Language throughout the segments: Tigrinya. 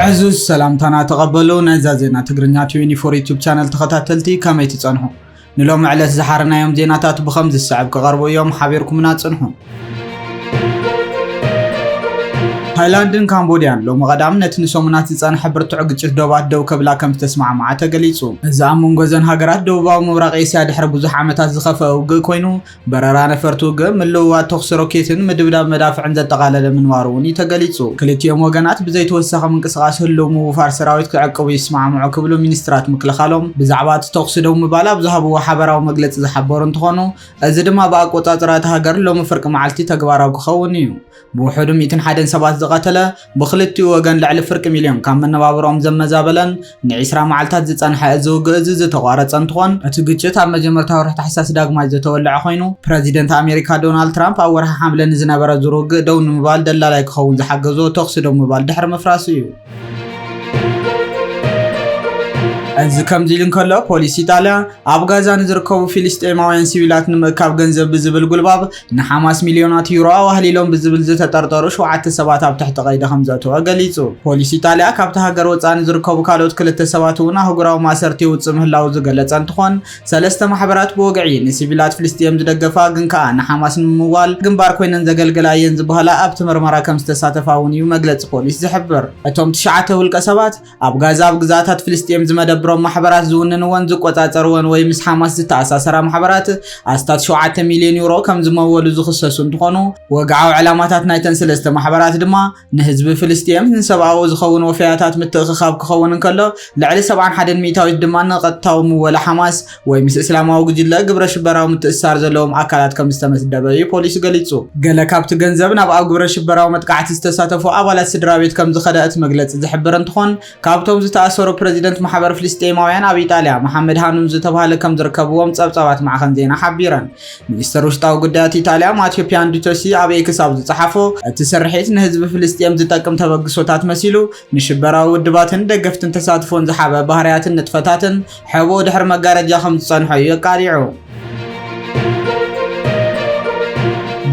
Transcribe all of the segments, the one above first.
عزوز سلامتنا تقبلوا نزازنا تقرنيا 24 يوتيوب channel تخاتلتي كما تصنحوا نلوم على زحارنا يوم زيناتات بخمس الساعة كغربوا يوم حبيركم ناتصنحوا تايلاندن كامبوديان لو مقدام نتنسومنات تصان حبرت عقچ دوبات دو كبلا كم تسمع مع تغليصو اذا منغزن هاغرات دوباو مبراق اسيا دحر بزح عمتات زخفاو كوينو بررا نفرتو ملوا توخس روكيتن مدبدا مدافع عند تقالل منواروني تغليصو كليتيوم وغنات بزي توسخ منقسقاس هلو فار سراويت كعقبو يسمع مع كبلو مينسترات مكلخالهم بزعبات توخس دو مبالا بزهبو حبراو مغلص زحبور انتخونو از دما باقوطاطرات هاغر لو مفرق معلتي تغباراو كخونيو بوحدو 217 قتله بخلتي وغن لعل فرق مليون كم منبابروم زمزابلن نعسرا معلتات زصنح ازوغز تقارص انتخون اتغچت اب مجمرتا ورح تحساس داغما زتولع خوينو بريزيدنت امريكا دونالد ترامب اورها حملن زنبره زروغ دون مبال دلالاي كخون زحغزو توخسدو مبال دحر مفراسيو از كم زيلن كله بوليس ايطاليا ابغازان زركو فلسطيناوያን ሲቪላት ንመካብ ገንዘብ ብዝብል ጉልባብ ንሐማስ ሚሊዮናት ዩሮ ወህሊሎም ብዝብል ዝተጠርጠሩ 7 ሰባት ኣብ ትሕቲ ቀይዲ ከምዘተወ ገሊጹ ፖሊስ ኢጣልያ ካብታ ሃገር ወፃን ዝርከቡ ካልኦት ክልተ ሰባት ውን አህጉራው ማሰርቲ ውጽእ ምህላው ዝገለጸ እንትኾን ሰለስተ ማሕበራት ብወግዒ ንሲቪላት ፍልስጤም ዝደገፋ ግን ከኣ ንሐማስ ንምዋል ግንባር ኮይነን ዘገልግላየን ዝበሃላ ኣብቲ ምርመራ ከም ዝተሳተፋውን እዩ መግለጽ ፖሊስ ዝሕብር እቶም 9 ውልቀ ሰባት ኣብ ጋዛ ኣብ ግዛታት ፍልስጤም ዝመደብ محبرات زونن وان زقطاطر وان وي مس حماس تاساسر محبرات استات 7 مليون يورو كم زمولو زخصصو انتخونو وقعوا علاماتات نايتن سلسته محبرات دما نحزب فلسطين نسباو زخون وفياتات متخخاب كخون انكلو لعل 71 ميتاوي دما نقطاو ولا حماس وي مس اسلاماو جيلا غبر شبراو متأسار زلوم اكلات كم استمسدبي بوليس غليصو غلا كابت غنزب ناب غبر شبراو متقعت استساتفو ابالات سدرابيت كم زخدات مغلص زحبر انتخون كابتوم زتاسرو بريزيدنت محبر فلسطيناوያን ኣብ ኢጣልያ መሐመድ ሃኑን ዝተባሃለ ከም ዝርከብዎም ጸብጻባት ማዕኸን ዜና ሓቢረን ሚኒስተር ውሽጣዊ ጉዳያት ኢጣልያ ማቴዮ ፒያንዱቶሲ ኣብ ኤክስ ኣብ ዝጸሓፎ እቲ ስርሒት ንህዝቢ ፍልስጤም ዝጠቅም ተበግሶታት መሲሉ ንሽበራዊ ውድባትን ደገፍትን ተሳትፎን ዝሓበ ባህርያትን ንጥፈታትን ሕቦ ድሕር መጋረጃ ከም ዝጸንሑ የቃሊዑ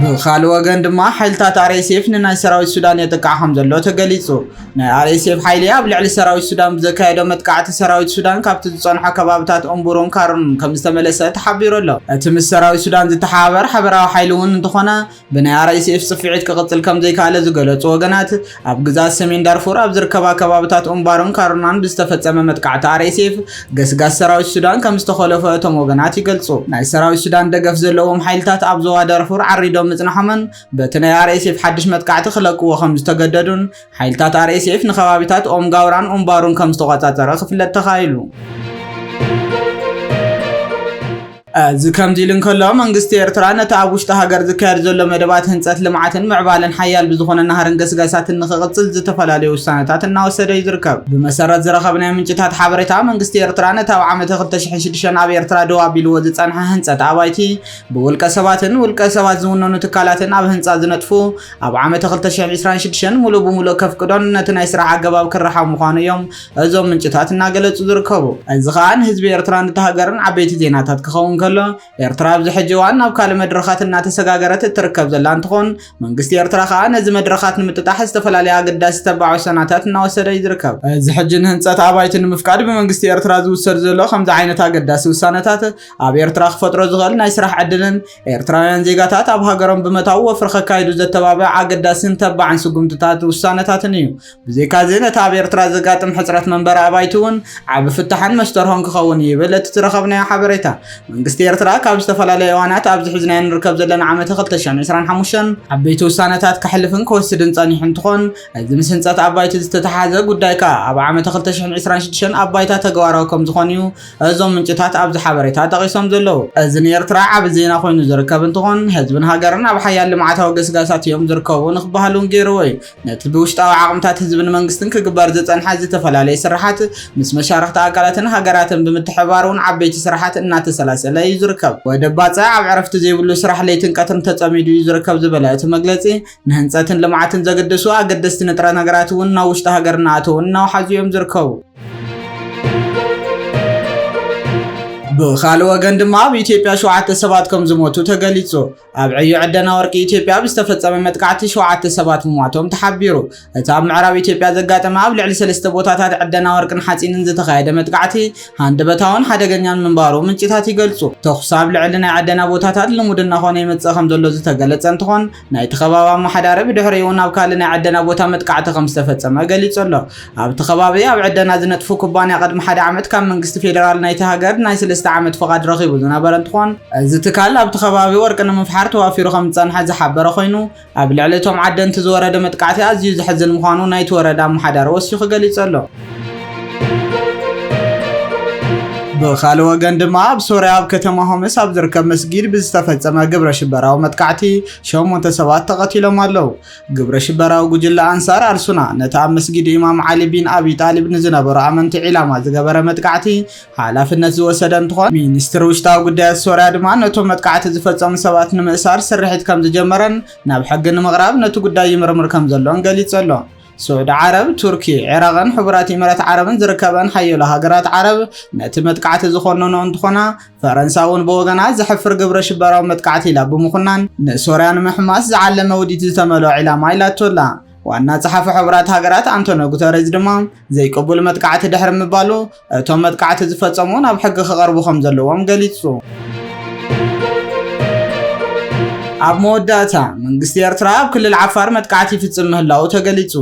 بخال وغن دما حيلتات اريسيف ناي سراوي السودان يتقاهم زلو تغليصو ناي اريسيف حيلي ابلع سراوي السودان بزكايدو متقعت سراوي السودان كابت تصنح كبابتات امبورون كارن كم استملسه تحبيرلو اتم سراوي السودان زتحابر حبراو حيلون انتخنا بناي اريسيف صفيعت كقتل كم زي كاله زغلصو وغنات اب غزا سمين دارفور اب زركبا كبابتات امبارون كارنان بستفصم متقعت اريسيف غسغاس سراوي السودان كم استخلفه تم وغنات يغلصو ناي سراوي السودان دغف زلوم حيلتات اب زوا دارفور عريدو مصنحمن بتناي اريسيف حدش متقعت خلقوا خمس تجددون حيلتات اريسيف نخبابيتات ام غاوران ام بارون كم استقاطاتر خفلت تخايلو زكام ديلن كله منغست ኤርትራ ነታውሽተ ሀገር ዝካየድ ዘሎ መደባት ህንጸት ልማዓትን ምዕባለን ሓያል ብዝኾነ ናህርን ገስጋሳትን ንኽቕጽል ዝተፈላልዩ ውሳነታት እናወሰደ ይዝርከብ ብመሰረት ዝረኸብናይ ምንጭታት ሓበሬታ መንግስቲ ኤርትራ ነታው ዓመት 2006 ኣብ ኤርትራ ደው ኣቢልዎ ዝጸንሐ ህንጸት ኣባይቲ ብውልቀ ሰባት ዝውነኑ ትካላትን ኣብ ህንጻ ዝነጥፉ ኣብ ዓመት 2026 ሙሉ ብሙሉ ከፍቅዶን ነቲ ናይ ስራሕ ኣገባብ ክረሓብ ምዃኑ እዮም እዞም ምንጭታት እናገለጹ ዝርከቡ እዚ ኸኣን ህዝቢ ኤርትራ ንተሃገርን ዓበይቲ ዜናታት ክኸውን كله ኤርትራ ብዝሕጅዋን ናብ ካለ መድረኻትና ተሰጋገረት ትርከብ ዘላ እንትኾን መንግስቲ ኤርትራ ኸኣ ነዚ መድረኻት ንምጥጣሕ ዝተፈላልያ ኣገዳሲ ተባዕ ሰናታት እናወሰደ ይርከብ ዝሕጅን ህንጸት ኣባይቲ ንምፍቃድ ብመንግስቲ ኤርትራ ዝውሰድ ዘሎ ከምዚ ዓይነት ኣገዳሲ ውሳነታት ኣብ ኤርትራ ክፈጥሮ ዝኽእል ናይ ስራሕ ዕድልን ኤርትራውያን ዜጋታት ኣብ ሃገሮም ብመታው ወፍሪ ከካይዱ ዘተባብዕ ኣገዳሲን ተባዕን ስጉምትታት ውሳነታትን እዩ ብዘይካዚ ነቲ ኣብ ኤርትራ ዘጋጥም ሕፅረት መንበሪ ኣባይቲ እውን ዓብ ፍታሕን መስተርሆን ክኸውን ይብል እቲ ዝረኸብናዮ ሓበሬታ መንግስቲ ኤርትራ ካብ ዝተፈላልዩ ዋናት ኣብ ዝሕዝናዮ ንርከብ ዘለና ዓመት 2025 ዓበይቲ ውሳነታት ክሕልፍን ክወስድን ጸኒሑ እንትኾን እዚ ምስ ህንጸት ኣባይቲ ዝተተሓዘ ጉዳይ ከ ኣብ ዓመት 2026 ኣባይታ ተግባራዊ ከም ዝኾኑ እዩ እዞም ምንጭታት ኣብ ዝሓበሬታ ጠቒሶም ዘለዉ እዚ ንኤርትራ ዓብ ዜና ኮይኑ ዝርከብ እንትኾን ህዝብን ሃገርን ኣብ ሓያል ልምዓታዊ ገስጋሳት እዮም ዝርከቡ ንኽበሃሉን ገይርዎ እዩ ነቲ ብውሽጣዊ ዓቕምታት ህዝብን መንግስትን ክግበር ዝጸንሐ ዝተፈላልዩ ስራሓት ምስ መሻርክቲ ኣካላትን ሃገራትን ብምትሕባሩን ዓበይቲ ስራሓት እናተሰላሰለ يزركب ودباصا عب عرفت زيبلو سرح ليتن قطر تطميدو يزركب زبلات مغلصي نهنصتن لمعاتن زغدسو اگدست نطره نغرات وننا وشت هاگرناتو وننا حزيوم زركبو بخالو وغن دما بإثيوبيا 7 ሰባት ከም ዝሞቱ ተገሊጹ ኣብ ዕዩ ዕደና ወርቂ ኢትዮጵያ ብዝተፈጸመ መጥቃዕቲ 7 ሰባት ምሟቶም ተሓቢሩ እቲ ኣብ ምዕራብ ኢትዮጵያ ዘጋጠመ ኣብ ልዕሊ 3 ቦታታት ዕደና ወርቅን ሓጺንን ዝተኻየደ መጥቃዕቲ ሃንደበታውን ሓደገኛን ምንባሩ ምንጭታት ይገልጹ ተኹስ ኣብ ልዕሊ ናይ ዕደና ቦታታት ልሙድና ኾነ ይመጽእ ከም ዘሎ ዝተገለጸ እንትኾን ናይቲ ከባቢ ኣመሓዳሪ ብድሕሪኡ ናብ ካልእ ናይ ዕደና ቦታ መጥቃዕቲ ከም ዝተፈጸመ ገሊጹ ኣሎ ኣብቲ ከባቢ ኣብ ዕደና ዝነጥፉ ኩባንያ ቅድሚ 1 ዓመት ካብ መንግስቲ ፌደራል ናይቲ ሃገር ናይ 3 ዓመት ፍቃድ ረኺቡ ዝነበረ እንትኾን እዚ ትካል ኣብቲ ከባቢ ወርቂ ንምፍሓር ተዋፊሩ ከም ዝጸንሐ ዝሓበረ ኮይኑ ኣብ ልዕሊ እቶም ዓደንቲ ዝወረደ መጥቃዕቲ ኣዝዩ ዝሕዝን ምዃኑ ናይቲ ወረዳ ኣመሓዳሪ ወሲኹ ገሊጹ ኣሎ بخالو وغن دما بسوريا ኣብ ከተማ ሆምስ ኣብ ዝርከብ መስጊድ ብዝተፈጸመ ግብረ ሽበራዊ መጥቃዕቲ 8 ሰባት ተቐቲሎም ኣለዉ ግብረ ሽበራዊ ጉጅለ አንሳር አልሱና ነታ መስጊድ ኢማም ዓሊ ቢን አቢ ጣሊብ ንዝነበሩ ኣመንቲ ዒላማ ዝገበረ መጥቃዕቲ ሓላፍነት ዝወሰደ እንትኾን ሚኒስትር ውሽጣዊ ጉዳያት ሶርያ ድማ ነቶም መጥቃዕቲ ዝፈጸሙ ሰባት ንምእሳር ስርሒት ከም ዝጀመረን ናብ ሕጊ ንምቕራብ ነቲ ጉዳይ ይምርምር ከም ዘሎን ገሊጹ ኣሎ سعود عرب تركي عراقن حبرات إمارات عربن زركبن حيولا هاجرات عرب نت متقعت زخونون انتخنا فرنساون بوغنا زحفر قبر شبراو متقعت لا بمخنان سوريان محماس زعلم وديت زتملو علام عيلاتولا وانا صحافه حبرات هاجرات انتونيو غوتيريز دما زي قبول متقعت دحر مبالو توم متقعت زفصمون اب حق خقربو خم زلوم غليصو ኣብ መወዳእታ መንግስቲ ኤርትራ ኣብ ክልል ዓፋር መጥቃዕቲ ይፍጽም ምህላው ተገሊጹ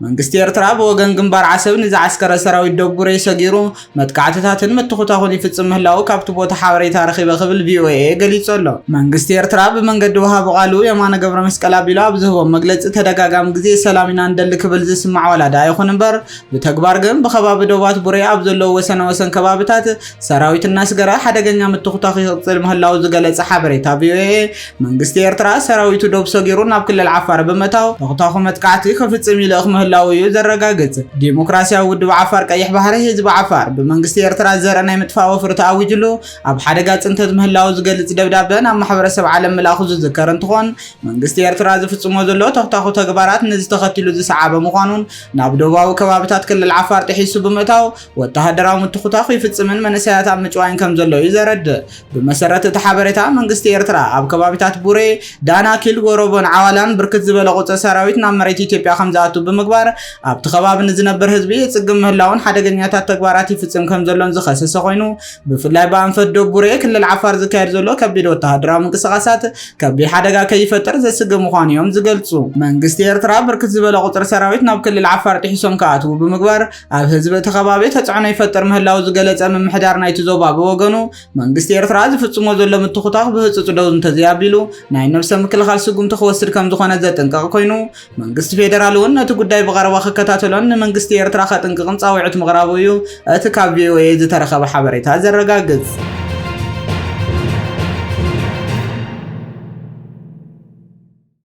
መንግስቲ ኤርትራ ብወገን ግንባር ዓሰብ ንዝዓስከረ ሰራዊት ደቡሬ ሰጊሩ መጥቃዕትታትን ምትኹታኹን ይፍጽም ምህላው ካብቲ ቦታ ሓበሬታ ረኺበ ክብል ቪኦኤ ገሊጹ ኣሎ መንግስቲ ኤርትራ ብመንገዲ ወሃብ ቃሉ የማነ ገብረ መስቀል ኣቢሉ ኣብ ዝህቦም መግለጺ ተደጋጋሚ ግዜ ሰላም ኢና እንደሊ ክብል ዝስማዕ ወላዳ ኣይኹን እምበር ብተግባር ግን ብኸባቢ ዶባት ቡሬ ኣብ ዘለዎ ወሰን ከባቢታት ሰራዊት እናስገረ ሓደገኛ ምትኹታኹ ይቕጽል ምህላው ዝገለጸ ሓበሬታ ቪኦኤ መንግስቲ ኤርትራ ሰራዊቱ ዶብ ሰጊሩ ናብ ክልል ዓፋር በመታው ተኽታኹ መጥቃዕቲ ከፍጽም ይልኽ ምህላው እዩ ዘረጋግጽ ዲሞክራሲያዊ ውድብ ዓፋር ቀይሕ ባህሪ ህዝቢ ዓፋር ብመንግስቲ ኤርትራ ዘረ ናይ ምጥፋእ ወፍሪ ተኣዊጅሉ ኣብ ሓደጋ ጽንተት ምህላው ዝገልጽ ደብዳቤ ናብ ማሕበረሰብ ዓለም መላኹ ዝዝከር እንትኾን መንግስቲ ኤርትራ ዝፍጽሞ ዘሎ ተኽታኹ ተግባራት ነዚ ተኸቲሉ ዝሰዓበ ምዃኑን ናብ ዶባዊ ከባቢታት ክልል ዓፋር ጥሒሱ በመታው ወተሃደራዊ ምትኹታኹ ይፍጽምን መነሰያት ኣብ ምጭዋይን ከም ዘሎ እዩ ዘረድእ ብመሰረት እቲ ሓበሬታ መንግስቲ ኤርትራ ኣብ ከባቢታት ቡሬ ዳናኪል ጎሮቦን ዓዋላን ብርክት ዝበለ ቁጽር ሰራዊት ናብ መሬት ኢትዮጵያ ከም ዝኣቱ ብምግባር ኣብቲ ከባቢ ንዝነብር ህዝቢ የጽግም ምህላውን ሓደገኛታት ተግባራት ይፍጽም ከም ዘሎን ዝኸሰሰ ኮይኑ ብፍላይ በኣንፈት ዶብ ቡሬ ክልል ዓፋር ዝካየድ ዘሎ ከቢድ ወተሃደራዊ ምንቅስቓሳት ከቢድ ሓደጋ ከይፈጥር ዘስግም ምዃኑ እዮም ዝገልጹ መንግስቲ ኤርትራ ብርክት ዝበለ ቁጽር ሰራዊት ናብ ክልል ዓፋር ጥሒሶም ከኣትዉ ብምግባር ኣብ ህዝቢ እቲ ከባቢ ተጽዕኖ ይፈጥር ምህላው ዝገለጸ ምምሕዳር ናይቲ ዞባ ብወገኑ መንግስቲ ኤርትራ ዝፍጽሞ ዘሎ ምትኹታኽ ብህፁፅ ደው እንተዘያቢሉ ናይ ነብሰ ምክልኻል ስጉምቲ ክወስድ ከም ዝኾነ ዘጥንቀቕ ኮይኑ መንግስቲ ፌደራል እውን ነቲ ጉዳይ ብቐረባ ክከታተሎን ንመንግስቲ ኤርትራ ከጥንቅቕን ጻውዒት ምቕራቡ እዩ እቲ ካብ ቪኦኤ ዝተረኸበ ሓበሬታ ዘረጋግጽ